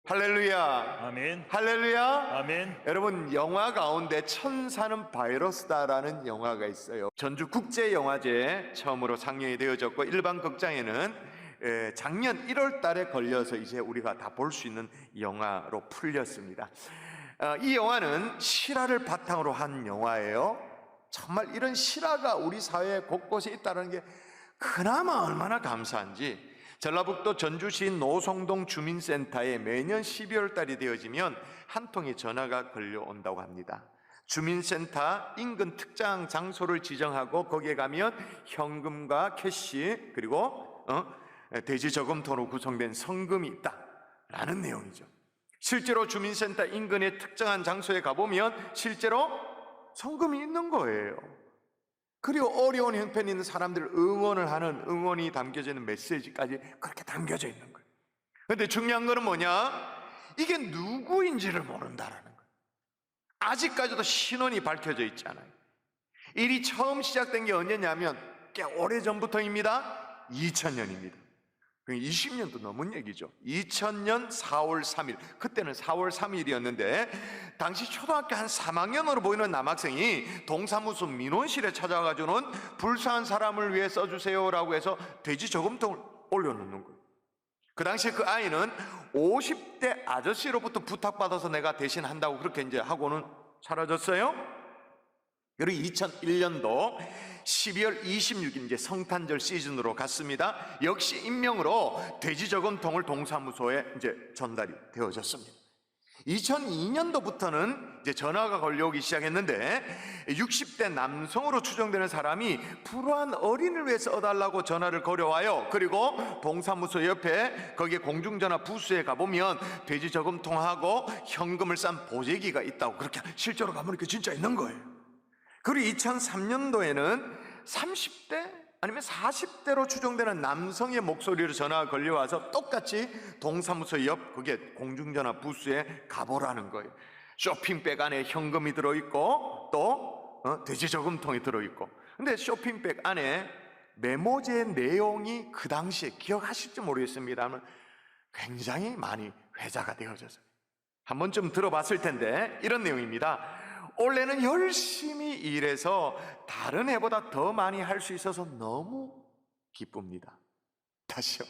할렐루야. 아멘. 할렐루야. 아멘. 여러분, 영화 가운데 천사는 바이러스다라는 영화가 있어요. 전주국제영화제에 처음으로 상영이 되어졌고 일반 극장에는 작년 1월 달에 걸려서 이제 우리가 다 볼 수 있는 영화로 풀렸습니다. 이 영화는 실화를 바탕으로 한 영화예요. 정말 이런 실화가 우리 사회 곳곳에 있다는 게 그나마 얼마나 감사한지, 전라북도 전주시 노송동 주민센터에 매년 12월 달이 되어지면 한 통의 전화가 걸려온다고 합니다. 주민센터 인근 특정 장소를 지정하고 거기에 가면 현금과 캐시 그리고 대지 저금통으로 구성된 성금이 있다라는 내용이죠. 실제로 주민센터 인근의 특정한 장소에 가보면 실제로 성금이 있는 거예요. 그리고 어려운 형편이 있는 사람들을 응원을 하는 응원이 담겨져 있는 메시지까지 그렇게 담겨져 있는 거예요. 그런데 중요한 거는 뭐냐? 이게 누구인지를 모른다라는 거예요. 아직까지도 신원이 밝혀져 있지 않아요. 일이 처음 시작된 게 언제냐면 꽤 오래전부터입니다. 2000년입니다. 20년도 넘은 얘기죠. 2000년 4월 3일, 그때는 4월 3일이었는데 당시 초등학교 한 3학년으로 보이는 남학생이 동사무소 민원실에 찾아가지고는 불쌍한 사람을 위해 써주세요라고 해서 돼지 저금통을 올려놓는 거예요. 그 당시에 그 아이는 50대 아저씨로부터 부탁받아서 내가 대신 한다고 그렇게 이제 하고는 사라졌어요. 그리고 2001년도 12월 26일 이제 성탄절 시즌으로 갔습니다. 역시 익명으로 돼지 저금통을 동사무소에 이제 전달이 되어졌습니다. 2002년도부터는 이제 전화가 걸려오기 시작했는데 60대 남성으로 추정되는 사람이 불우한 어린이를 위해서 얻달라고 전화를 걸어와요. 그리고 동사무소 옆에 거기에 공중전화 부스에 가보면 돼지 저금통하고 현금을 싼 보재기가 있다고, 그렇게 실제로 가보니까 진짜 있는 거예요. 그리고 2003년도에는 30대 아니면 40대로 추정되는 남성의 목소리로 전화가 걸려와서 똑같이 동사무소 옆 거기에 공중전화 부스에 가보라는 거예요. 쇼핑백 안에 현금이 들어있고 또 돼지 저금통이 들어있고, 근데 쇼핑백 안에 메모지의 내용이 그 당시에 기억하실지 모르겠습니다만 굉장히 많이 회자가 되어져서 한 번쯤 들어봤을 텐데 이런 내용입니다. 올해는 열심히 일해서 다른 해보다 더 많이 할 수 있어서 너무 기쁩니다. 다시요.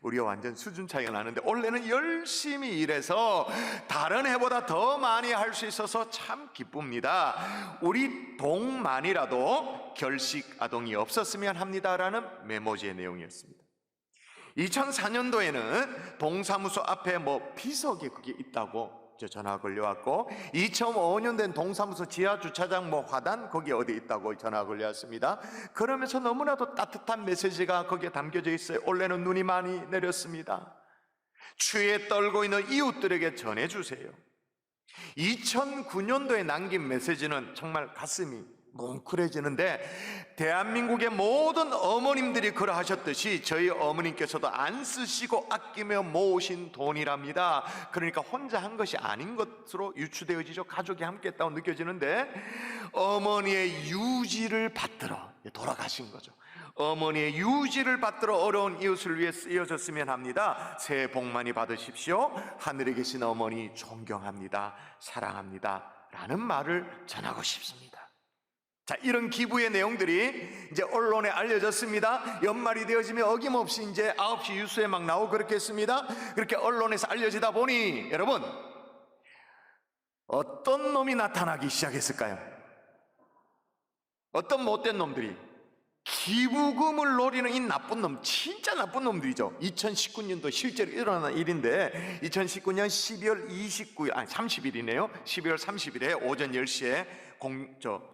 우리가 완전 수준 차이가 나는데 올해는 열심히 일해서 다른 해보다 더 많이 할 수 있어서 참 기쁩니다. 우리 동만이라도 결식 아동이 없었으면 합니다라는 메모지의 내용이었습니다. 2004년도에는 동사무소 앞에 비석이 그게 있다고 전화가 걸려왔고, 2005년 된 동사무소 지하 주차장 화단 거기에 어디 있다고 전화가 걸려왔습니다. 그러면서 너무나도 따뜻한 메시지가 거기에 담겨져 있어요. 올해는 눈이 많이 내렸습니다. 추위에 떨고 있는 이웃들에게 전해주세요. 2009년도에 남긴 메시지는 정말 가슴이 뭉클해지는데, 대한민국의 모든 어머님들이 그러하셨듯이 저희 어머님께서도 안 쓰시고 아끼며 모으신 돈이랍니다. 그러니까 혼자 한 것이 아닌 것으로 유추되어지죠. 가족이 함께 했다고 느껴지는데, 어머니의 유지를 받들어 돌아가신 거죠. 어머니의 유지를 받들어 어려운 이웃을 위해 쓰여졌으면 합니다. 새해 복 많이 받으십시오. 하늘에 계신 어머니 존경합니다. 사랑합니다. 라는 말을 전하고 싶습니다. 자, 이런 기부의 내용들이 이제 언론에 알려졌습니다. 연말이 되어지면 어김없이 이제 9시 뉴스에 막 나오고 그렇게 했습니다. 그렇게 언론에서 알려지다 보니 여러분, 어떤 놈이 나타나기 시작했을까요? 어떤 못된 놈들이 기부금을 노리는 이 나쁜 놈, 진짜 나쁜 놈들이죠. 2019년도 실제로 일어난 일인데 2019년 12월 29일, 30일이네요. 12월 30일에 오전 10시에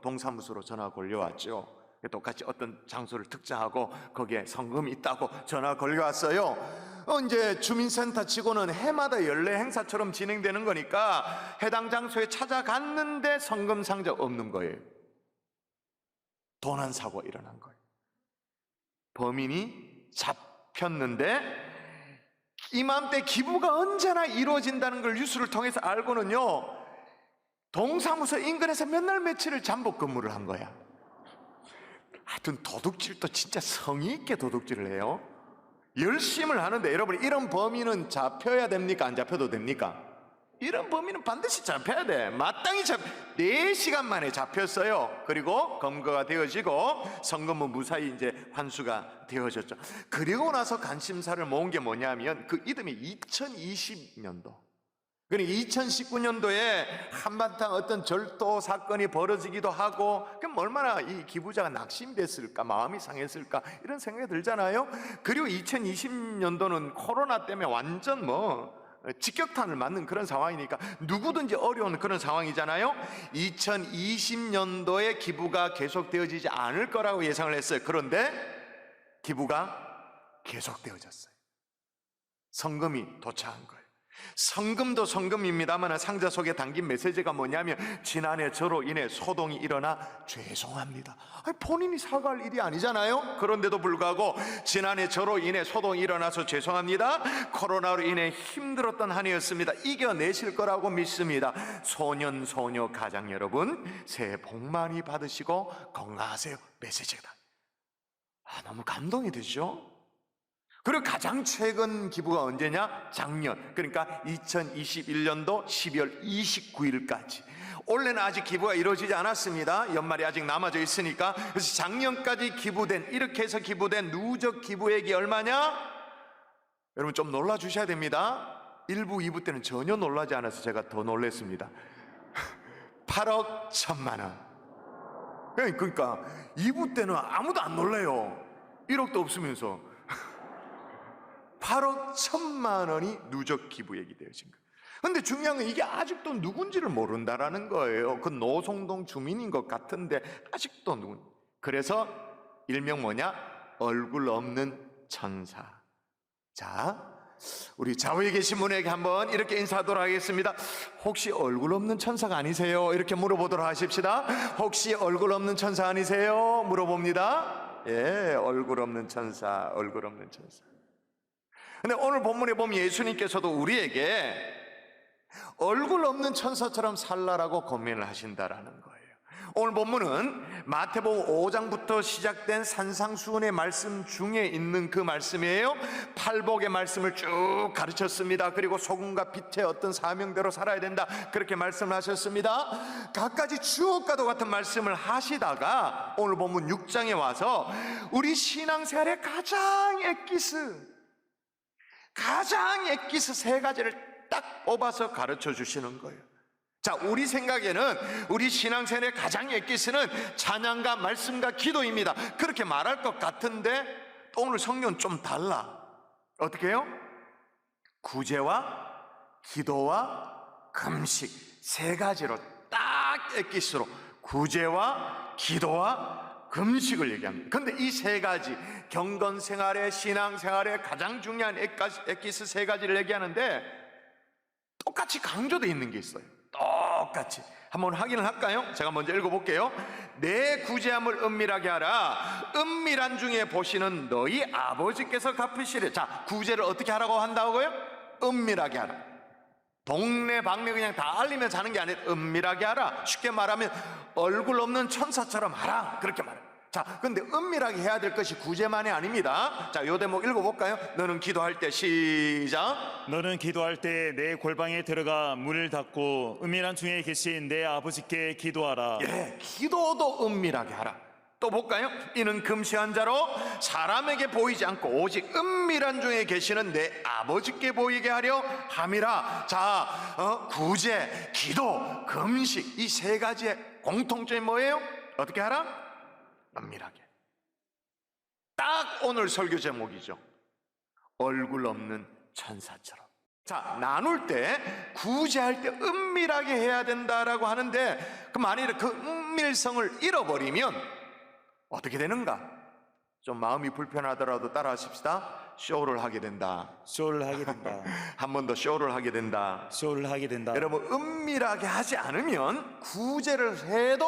동사무소로 전화가 걸려왔죠. 똑같이 어떤 장소를 특정하고 거기에 성금이 있다고 전화가 걸려왔어요. 이제 주민센터 치고는 해마다 연례 행사처럼 진행되는 거니까 해당 장소에 찾아갔는데 성금 상자 없는 거예요. 도난 사고가 일어난 거예요. 범인이 잡혔는데 이맘때 기부가 언제나 이루어진다는 걸 뉴스를 통해서 알고는요, 동사무소 인근에서 몇 날 며칠을 잠복 근무를 한 거야. 하여튼 도둑질도 진짜 성의 있게 도둑질을 해요. 열심을 하는데 여러분, 이런 범인은 잡혀야 됩니까? 안 잡혀도 됩니까? 이런 범인은 반드시 잡혀야 돼. 마땅히 4시간 만에 잡혔어요. 그리고 검거가 되어지고 성검은 무사히 이제 환수가 되어졌죠. 그리고 나서 관심사를 모은 게 뭐냐면 그 이듬해 2020년도, 그러니까 2019년도에 한바탕 어떤 절도 사건이 벌어지기도 하고, 그럼 얼마나 이 기부자가 낙심됐을까, 마음이 상했을까, 이런 생각이 들잖아요. 그리고 2020년도는 코로나 때문에 완전 직격탄을 맞는 그런 상황이니까 누구든지 어려운 그런 상황이잖아요. 2020년도에 기부가 계속되어지지 않을 거라고 예상을 했어요. 그런데 기부가 계속되어졌어요. 성금이 도착한 거예요. 성금도 성금입니다만 상자 속에 담긴 메시지가 뭐냐면, 지난해 저로 인해 소동이 일어나 죄송합니다. 본인이 사과할 일이 아니잖아요. 그런데도 불구하고 지난해 저로 인해 소동이 일어나서 죄송합니다. 코로나로 인해 힘들었던 한 해였습니다. 이겨내실 거라고 믿습니다. 소년 소녀 가장 여러분, 새해 복 많이 받으시고 건강하세요. 메시지가 너무 감동이 되죠. 그리고 가장 최근 기부가 언제냐? 작년, 그러니까 2021년도 12월 29일까지. 올해는 아직 기부가 이루어지지 않았습니다. 연말이 아직 남아져 있으니까. 그래서 작년까지 기부된, 이렇게 해서 기부된 누적 기부액이 얼마냐? 여러분 좀 놀라주셔야 됩니다. 1부, 2부 때는 전혀 놀라지 않아서 제가 더 놀랐습니다. 8억 1천만 원. 그러니까 2부 때는 아무도 안 놀래요. 1억도 없으면서 8억 1천만 원이 누적 기부액이 되어진 거예요. 근데 중요한 건 이게 아직도 누군지를 모른다라는 거예요. 그 노송동 주민인 것 같은데 아직도 누군. 그래서 일명 뭐냐? 얼굴 없는 천사. 자, 우리 좌우에 계신 분에게 한번 이렇게 인사하도록 하겠습니다. 혹시 얼굴 없는 천사가 아니세요? 이렇게 물어보도록 하십시다. 혹시 얼굴 없는 천사 아니세요? 물어봅니다. 예, 얼굴 없는 천사, 얼굴 없는 천사. 근데 오늘 본문에 보면 예수님께서도 우리에게 얼굴 없는 천사처럼 살라라고 고민을 하신다라는 거예요. 오늘 본문은 마태복음 5장부터 시작된 산상수훈의 말씀 중에 있는 그 말씀이에요. 팔복의 말씀을 쭉 가르쳤습니다. 그리고 소금과 빛의 어떤 사명대로 살아야 된다, 그렇게 말씀을 하셨습니다. 갖가지 주옥과도 같은 말씀을 하시다가 오늘 본문 6장에 와서 우리 신앙생활의 가장 엑기스 3가지를 딱 뽑아서 가르쳐 주시는 거예요. 자, 우리 생각에는 우리 신앙생활의 가장 엑기스는 찬양과 말씀과 기도입니다. 그렇게 말할 것 같은데 오늘 성경은 좀 달라. 어떻게 해요? 구제와 기도와 금식 3가지로 딱 엑기스로 구제와 기도와 금식을 얘기합니다. 그런데 이 3가지, 경건생활의, 신앙생활의 가장 중요한 엑기스 3가지를 얘기하는데 똑같이 강조되어 있는 게 있어요. 똑같이 한번 확인을 할까요? 제가 먼저 읽어볼게요. 내 구제함을 은밀하게 하라. 은밀한 중에 보시는 너희 아버지께서 갚으시리라. 자, 구제를 어떻게 하라고 한다고요? 은밀하게 하라. 동네 방네 그냥 다 알리면서 하는 게 아니라 은밀하게 하라. 쉽게 말하면 얼굴 없는 천사처럼 하라, 그렇게 말해요. 자, 근데 은밀하게 해야 될 것이 구제만이 아닙니다. 자, 요 대목 읽어볼까요? 너는 기도할 때, 시작. 너는 기도할 때 내 골방에 들어가 문을 닫고 은밀한 중에 계신 내 아버지께 기도하라. 예, 기도도 은밀하게 하라. 또 볼까요? 이는 금시한 자로 사람에게 보이지 않고 오직 은밀한 중에 계시는 내 아버지께 보이게 하려 함이라. 자, 구제, 기도, 금식, 이 3가지의 공통점이 뭐예요? 어떻게 하라? 은밀하게. 딱 오늘 설교 제목이죠. 얼굴 없는 천사처럼. 자, 나눌 때 구제할 때 은밀하게 해야 된다라고 하는데, 그 만일에 그 은밀성을 잃어버리면 어떻게 되는가? 좀 마음이 불편하더라도 따라 하십시다. 쇼를 하게 된다. 쇼를 하게 된다. 한 번 더 쇼를 하게 된다. 쇼를 하게 된다. 여러분, 은밀하게 하지 않으면 구제를 해도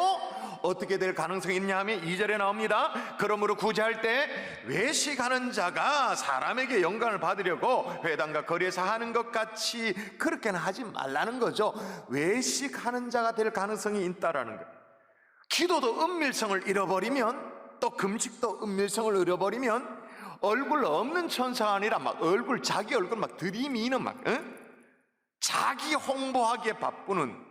어떻게 될 가능성이 있냐 하면 2절에 나옵니다. 그러므로 구제할 때 외식하는 자가 사람에게 영광을 받으려고 회당과 거리에서 하는 것 같이 그렇게는 하지 말라는 거죠. 외식하는 자가 될 가능성이 있다라는 거예요. 기도도 은밀성을 잃어버리면, 또 금식도 은밀성을 잃어버리면 얼굴 없는 천사가 아니라 막 자기 얼굴 막 들이미는 막, 자기 홍보하기에 바쁘는,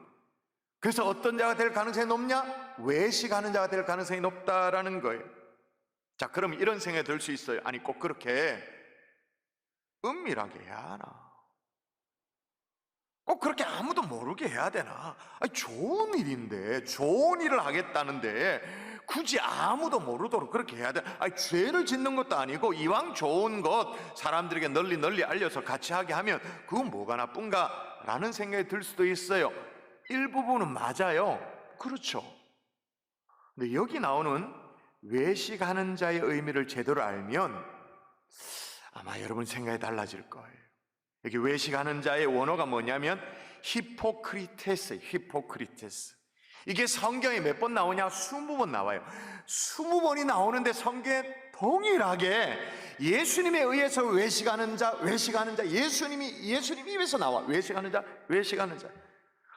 그래서 어떤 자가 될 가능성이 높냐? 외식하는 자가 될 가능성이 높다라는 거예요. 자, 그럼 이런 생각이 들 수 있어요. 아니, 꼭 그렇게 은밀하게 해야 하나? 꼭 그렇게 아무도 모르게 해야 되나? 아니, 좋은 일인데, 좋은 일을 하겠다는데 굳이 아무도 모르도록 그렇게 해야 되나? 아니, 죄를 짓는 것도 아니고 이왕 좋은 것 사람들에게 널리 알려서 같이 하게 하면 그건 뭐가 나쁜가? 라는 생각이 들 수도 있어요. 일부분은 맞아요. 그렇죠. 근데 여기 나오는 외식하는 자의 의미를 제대로 알면 아마 여러분 생각이 달라질 거예요. 여기 외식하는 자의 원어가 뭐냐면 히포크리테스, 히포크리테스. 이게 성경에 몇 번 나오냐? 20번 나와요. 20번이 나오는데 성경에 동일하게 예수님에 의해서 외식하는 자, 예수님 입에서 나와. 외식하는 자.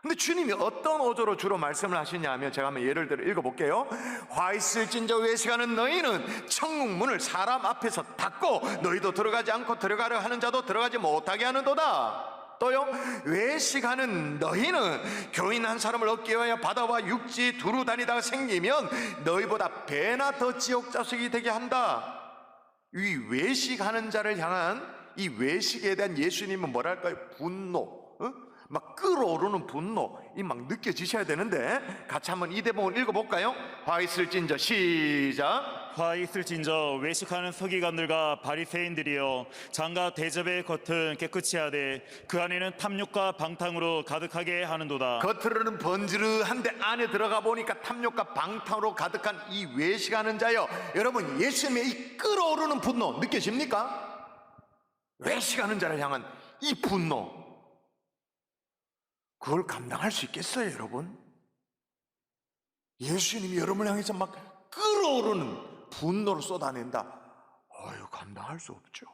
근데 주님이 어떤 어조로 주로 말씀을 하시냐면, 제가 한번 예를 들어 읽어볼게요. 화 있을진저 외식하는 너희는 천국 문을 사람 앞에서 닫고 너희도 들어가지 않고 들어가려 하는 자도 들어가지 못하게 하는도다. 또요, 외식하는 너희는 교인 한 사람을 얻기 위하여 바다와 육지 두루 다니다가 생기면 너희보다 배나 더 지옥 자식이 되게 한다. 이 외식하는 자를 향한 이 외식에 대한 예수님은 뭐랄까요? 분노, 막 끓어오르는 분노, 이 막 느껴지셔야 되는데, 같이 한번 이 대목을 읽어볼까요? 화 있을진저, 시작. 화 있을진저 외식하는 서기관들과 바리새인들이여, 장과 대접의 겉은 깨끗이 하되 그 안에는 탐욕과 방탕으로 가득하게 하는도다. 겉으로는 번지르한데 안에 들어가 보니까 탐욕과 방탕으로 가득한 이 외식하는 자여, 여러분 예수님의 이 끓어오르는 분노 느껴집니까? 외식하는 자를 향한 이 분노, 그걸 감당할 수 있겠어요, 여러분? 예수님이 여러분을 향해서 막 끓어오르는 분노를 쏟아낸다. 감당할 수 없죠.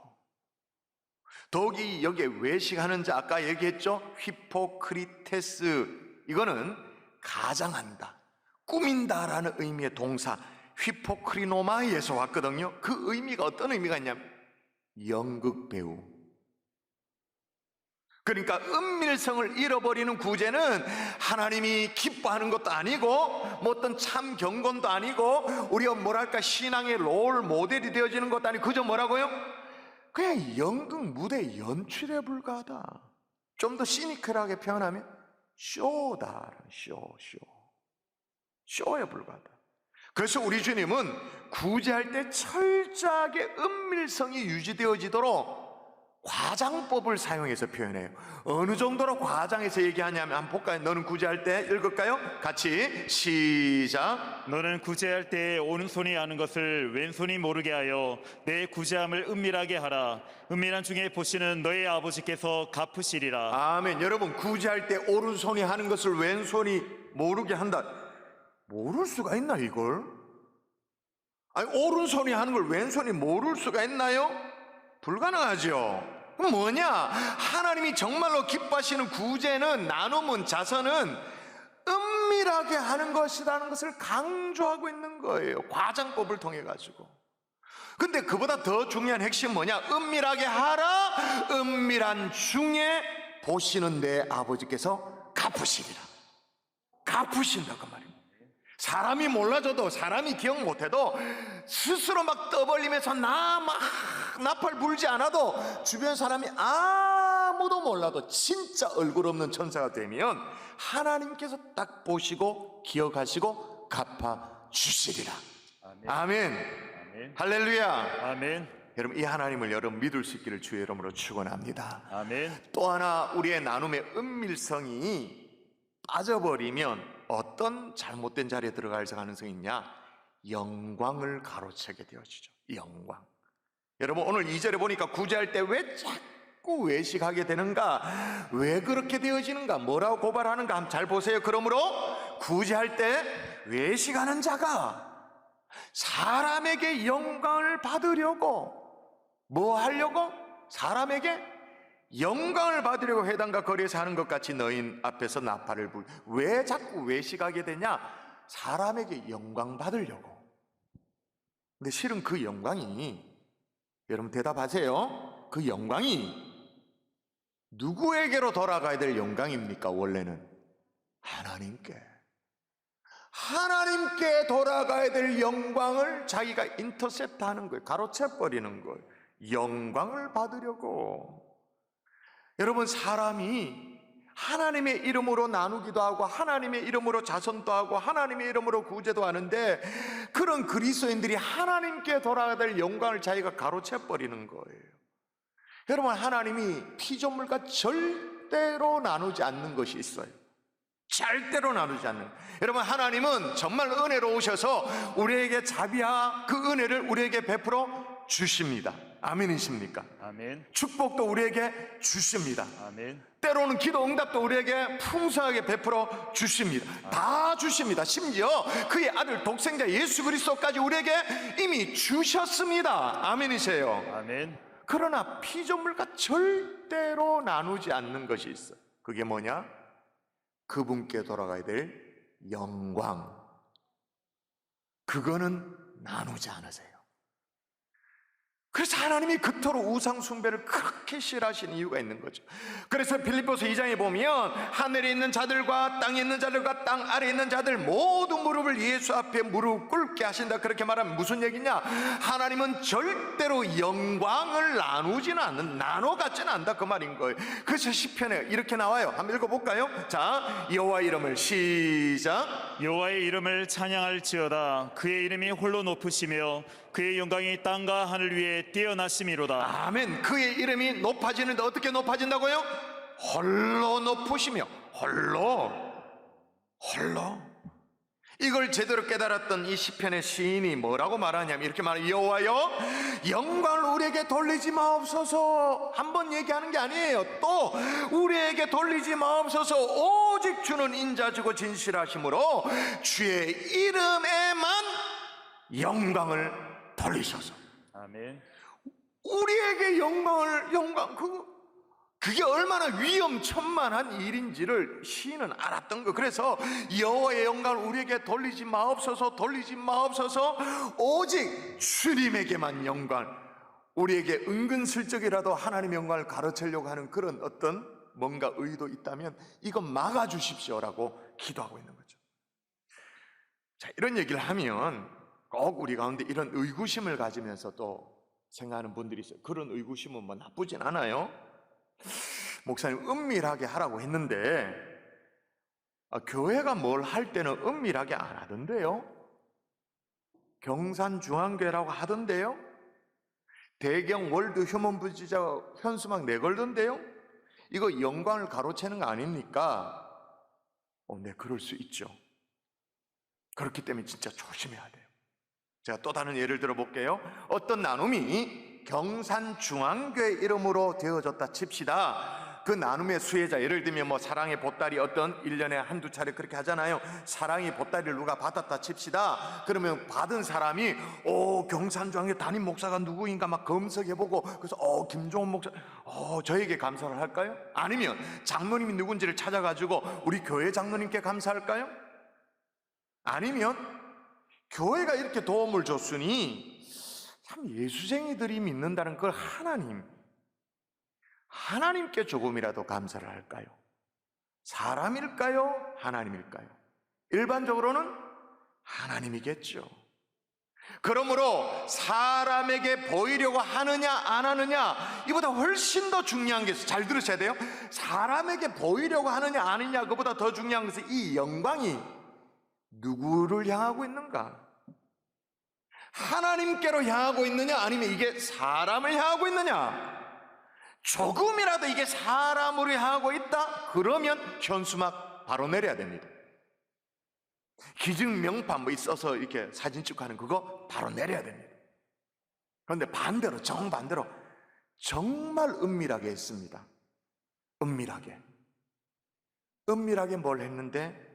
더욱이 여기에 외식하는 자, 아까 얘기했죠? 히포크리테스, 이거는 가장한다, 꾸민다라는 의미의 동사 히포크리노마이에서 왔거든요. 그 의미가 어떤 의미가 있냐면 연극 배우. 그러니까 은밀성을 잃어버리는 구제는 하나님이 기뻐하는 것도 아니고 뭐 어떤 참 경건도 아니고 우리가 뭐랄까 신앙의 롤 모델이 되어지는 것도 아니고, 그저 뭐라고요? 그냥 연극 무대 연출에 불과하다. 좀 더 시니컬하게 표현하면 쇼다. 쇼에 불과하다. 그래서 우리 주님은 구제할 때 철저하게 은밀성이 유지되어지도록 과장법을 사용해서 표현해요. 어느 정도로 과장해서 얘기하냐면 한번 볼까요? 너는 구제할 때, 읽을까요? 같이 시작. 너는 구제할 때 오른손이 하는 것을 왼손이 모르게 하여 내 구제함을 은밀하게 하라. 은밀한 중에 보시는 너의 아버지께서 갚으시리라. 아멘. 여러분, 구제할 때 오른손이 하는 것을 왼손이 모르게 한다. 모를 수가 있나 이걸? 아니, 오른손이 하는 걸 왼손이 모를 수가 있나요? 불가능하죠. 그럼 뭐냐? 하나님이 정말로 기뻐하시는 구제는, 나눔은, 자선은 은밀하게 하는 것이라는 것을 강조하고 있는 거예요. 과장법을 통해 가지고. 근데 그보다 더 중요한 핵심은 뭐냐? 은밀하게 하라. 은밀한 중에 보시는 내 아버지께서 갚으시리라. 갚으신다 그 말입니다. 사람이 몰라줘도, 사람이 기억 못해도 스스로 막 떠벌리면서 나 막 나팔 불지 않아도 주변 사람이 아무도 몰라도 진짜 얼굴 없는 천사가 되면 하나님께서 딱 보시고 기억하시고 갚아주시리라. 아멘. 아멘. 아멘. 할렐루야. 아멘. 여러분, 이 하나님을 여러분 믿을 수 있기를 주의 이름으로 축원합니다. 아멘. 또 하나, 우리의 나눔의 은밀성이 빠져버리면 어떤 잘못된 자리에 들어갈 가능성이 있냐? 영광을 가로채게 되어지죠. 영광. 여러분, 오늘 2절에 보니까 구제할 때 왜 자꾸 외식하게 되는가? 왜 그렇게 되어지는가? 뭐라고 고발하는가? 한번 잘 보세요. 그러므로 구제할 때 외식하는 자가 사람에게 영광을 받으려고, 뭐 하려고? 사람에게 영광을 받으려고 회당과 거리에서 하는 것 같이 너희 앞에서 나팔을 불. 왜 자꾸 외식하게 되냐? 사람에게 영광 받으려고. 근데 실은 그 영광이 여러분 대답하세요. 그 영광이 누구에게로 돌아가야 될 영광입니까? 원래는 하나님께 돌아가야 될 영광을 자기가 인터셉트하는 거예요. 가로채버리는 거예요. 영광을 받으려고. 여러분, 사람이 하나님의 이름으로 나누기도 하고 하나님의 이름으로 자선도 하고 하나님의 이름으로 구제도 하는데, 그런 그리스도인들이 하나님께 돌아가야 될 영광을 자기가 가로채버리는 거예요. 여러분, 하나님이 피조물과 절대로 나누지 않는 것이 있어요. 절대로 나누지 않는. 여러분, 하나님은 정말 은혜로우셔서 우리에게 자비와 그 은혜를 우리에게 베풀어 주십니다. 아멘이십니까? 아멘. 축복도 우리에게 주십니다. 아멘. 때로는 기도 응답도 우리에게 풍성하게 베풀어 주십니다. 다 주십니다. 심지어 그의 아들 독생자 예수 그리스도까지 우리에게 이미 주셨습니다. 아멘이세요? 아멘. 그러나 피조물과 절대로 나누지 않는 것이 있어요. 그게 뭐냐? 그분께 돌아가야 될 영광. 그거는 나누지 않으세요. 그래서 하나님이 그토록 우상 숭배를 그렇게 싫어하시는 이유가 있는 거죠. 그래서 빌립보서 2장에 보면 하늘에 있는 자들과 땅에 있는 자들과 땅 아래에 있는 자들 모두 무릎을 예수 앞에 무릎 꿇게 하신다. 그렇게 말하면 무슨 얘기냐? 하나님은 절대로 영광을 나눠 갖지는 않는다, 그 말인 거예요. 그래서 시편에 이렇게 나와요. 한번 읽어볼까요? 자, 여호와 이름을 시작. 여호와의 이름을 찬양할지어다. 그의 이름이 홀로 높으시며 그의 영광이 땅과 하늘 위에 뛰어나심이로다. 아멘. 그의 이름이 높아지는데 어떻게 높아진다고요? 홀로 높으시며. 홀로. 이걸 제대로 깨달았던 이 시편의 시인이 뭐라고 말하냐면 이렇게 말해요. 여호와여, 영광을 우리에게 돌리지 마옵소서. 한번 얘기하는 게 아니에요. 또 우리에게 돌리지 마옵소서. 오직 주는 인자주고 진실하심으로 주의 이름에만 영광을 돌리소서. 아멘. 우리에게 그게 얼마나 위험천만한 일인지를 시인은 알았던 거. 그래서 여호와의 영광을 우리에게 돌리지 마옵소서. 오직 주님에게만 영광. 우리에게 은근슬쩍이라도 하나님의 영광을 가르치려고 하는 그런 어떤 뭔가 의도 있다면 이건 막아주십시오라고 기도하고 있는 거죠. 자, 이런 얘기를 하면 꼭 우리 가운데 이런 의구심을 가지면서 또 생각하는 분들이 있어요. 그런 의구심은 뭐 나쁘진 않아요. 목사님, 은밀하게 하라고 했는데 교회가 뭘 할 때는 은밀하게 안 하던데요. 경산중앙교회라고 하던데요. 대경 월드 휴먼 부지자 현수막 내걸던데요. 이거 영광을 가로채는 거 아닙니까? 네, 그럴 수 있죠. 그렇기 때문에 진짜 조심해야 돼요. 제가 또 다른 예를 들어볼게요. 어떤 나눔이 경산중앙교회 이름으로 되어졌다 칩시다. 그 나눔의 수혜자, 예를 들면 뭐 사랑의 보따리 어떤 1년에 한두 차례 그렇게 하잖아요. 사랑의 보따리를 누가 받았다 칩시다. 그러면 받은 사람이 경산중앙교회 담임 목사가 누구인가 막 검색해보고, 그래서 김종원 목사 저에게 감사를 할까요? 아니면 장로님이 누군지를 찾아가지고 우리 교회 장로님께 감사할까요? 아니면 교회가 이렇게 도움을 줬으니 참 예수쟁이들이 믿는다는 걸 하나님께 조금이라도 감사를 할까요? 사람일까요? 하나님일까요? 일반적으로는 하나님이겠죠. 그러므로 사람에게 보이려고 하느냐 안 하느냐, 이보다 훨씬 더 중요한 게 있어요. 잘 들으셔야 돼요. 사람에게 보이려고 하느냐 안 하느냐, 그보다 더 중요한 것은 이 영광이 누구를 향하고 있는가? 하나님께로 향하고 있느냐, 아니면 이게 사람을 향하고 있느냐? 조금이라도 이게 사람으로 향하고 있다? 그러면 현수막 바로 내려야 됩니다. 기증 명판 뭐 있어서 이렇게 사진 찍고 하는 그거 바로 내려야 됩니다. 그런데 반대로, 정반대로 정말 은밀하게 했습니다. 은밀하게 뭘 했는데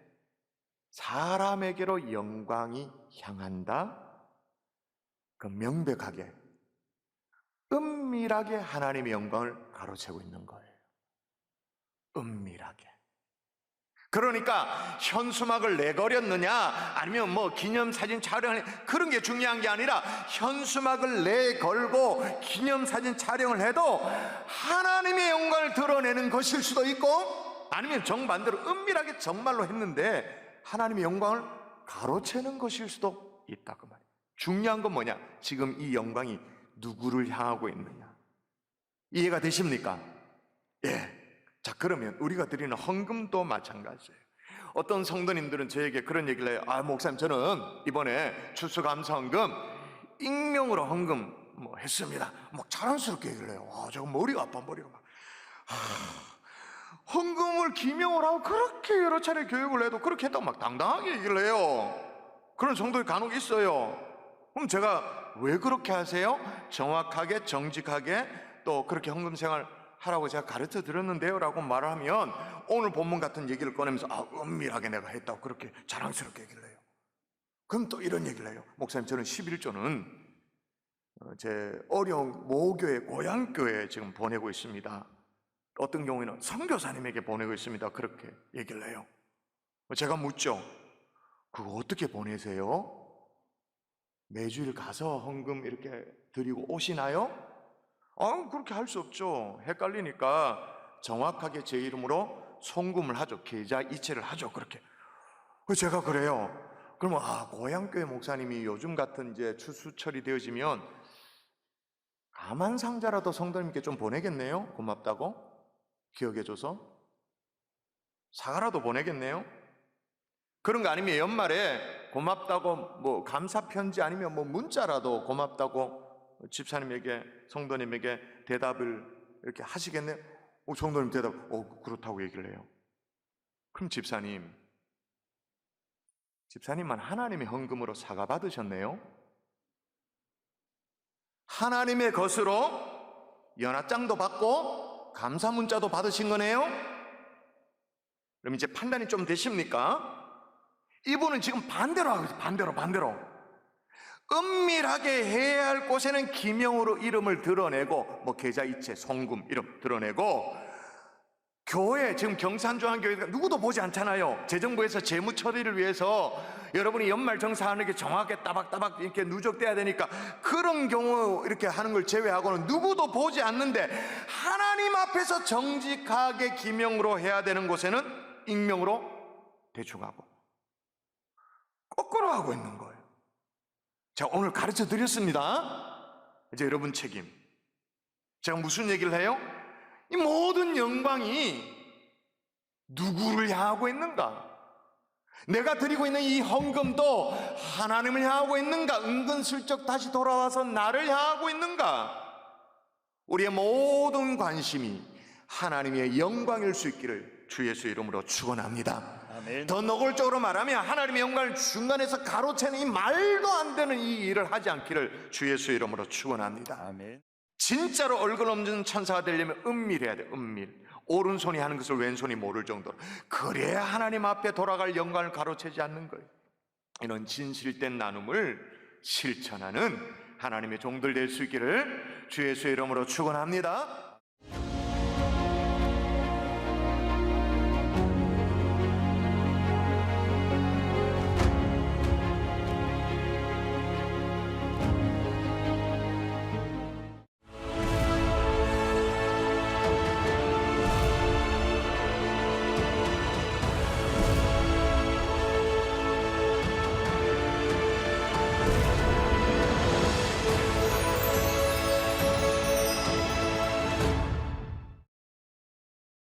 사람에게로 영광이 향한다? 그 명백하게, 은밀하게 하나님의 영광을 가로채고 있는 거예요. 은밀하게. 그러니까 현수막을 내거렸느냐 아니면 뭐 기념사진 촬영을 그런 게 중요한 게 아니라 현수막을 내걸고 기념사진 촬영을 해도 하나님의 영광을 드러내는 것일 수도 있고, 아니면 정반대로 은밀하게 정말로 했는데 하나님의 영광을 가로채는 것일 수도 있다 그 말이에요. 중요한 건 뭐냐? 지금 이 영광이 누구를 향하고 있느냐. 이해가 되십니까? 예. 자, 그러면 우리가 드리는 헌금도 마찬가지예요. 어떤 성도님들은 저에게 그런 얘기를 해요. 아, 목사님, 저는 이번에 추수감사헌금 익명으로 헌금 뭐 했습니다. 막 자랑스럽게 얘기를 해요. 아, 저거 머리가 아파, 머리가 막. 헌금을 기명을 하고 그렇게 여러 차례 교육을 해도 그렇게 했다고 막 당당하게 얘기를 해요. 그런 성도들 간혹 있어요. 그럼 제가 왜 그렇게 하세요? 정확하게 정직하게 또 그렇게 헌금 생활 하라고 제가 가르쳐 드렸는데요 라고 말을 하면 오늘 본문 같은 얘기를 꺼내면서 아, 은밀하게 내가 했다고 그렇게 자랑스럽게 얘기를 해요. 그럼 또 이런 얘기를 해요. 목사님, 저는 11조는 제 어려운 모교회 고향교회에 지금 보내고 있습니다. 어떤 경우에는 선교사님에게 보내고 있습니다. 그렇게 얘기를 해요. 제가 묻죠. 그거 어떻게 보내세요? 매주일 가서 헌금 이렇게 드리고 오시나요? 그렇게 할 수 없죠. 헷갈리니까 정확하게 제 이름으로 송금을 하죠. 계좌 이체를 하죠. 그렇게. 제가 그래요. 그러면 고향교회 목사님이 요즘 같은 이제 추수철이 되어지면 가만상자라도 성도님께 좀 보내겠네요. 고맙다고 기억해줘서 사과라도 보내겠네요. 그런 거 아니면 연말에 고맙다고 뭐 감사 편지 아니면 뭐 문자라도 고맙다고 집사님에게, 성도님에게 대답을 이렇게 하시겠네요. 성도님 대답, 그렇다고 얘기를 해요. 그럼 집사님만 하나님의 헌금으로 사과 받으셨네요. 하나님의 것으로 연합장도 받고 감사 문자도 받으신 거네요. 그럼 이제 판단이 좀 되십니까? 이분은 지금 반대로 하고 있어요. 반대로. 은밀하게 해야 할 곳에는 기명으로 이름을 드러내고 뭐 계좌 이체, 송금 이름 드러내고, 교회 지금 경산중앙교회가 누구도 보지 않잖아요. 재정부에서 재무 처리를 위해서 여러분이 연말 정산하는 게 정확하게 따박따박 이렇게 누적돼야 되니까 그런 경우 이렇게 하는 걸 제외하고는 누구도 보지 않는데 하나님 앞에서 정직하게 기명으로 해야 되는 곳에는 익명으로 대충하고 거꾸로 하고 있는 거예요. 제가 오늘 가르쳐 드렸습니다. 이제 여러분 책임. 제가 무슨 얘기를 해요? 이 모든 영광이 누구를 향하고 있는가? 내가 드리고 있는 이 헌금도 하나님을 향하고 있는가? 은근슬쩍 다시 돌아와서 나를 향하고 있는가? 우리의 모든 관심이 하나님의 영광일 수 있기를 주 예수 이름으로 축원합니다. 아멘. 더 노골적으로 말하면 하나님의 영광을 중간에서 가로채는 이 말도 안 되는 이 일을 하지 않기를 주 예수 이름으로 축원합니다. 아멘. 진짜로 얼굴 없는 천사가 되려면 은밀해야 돼. 은밀. 오른손이 하는 것을 왼손이 모를 정도로. 그래야 하나님 앞에 돌아갈 영광을 가로채지 않는 거예요. 이런 진실된 나눔을 실천하는 하나님의 종들 될 수 있기를 주 예수의 이름으로 축원합니다.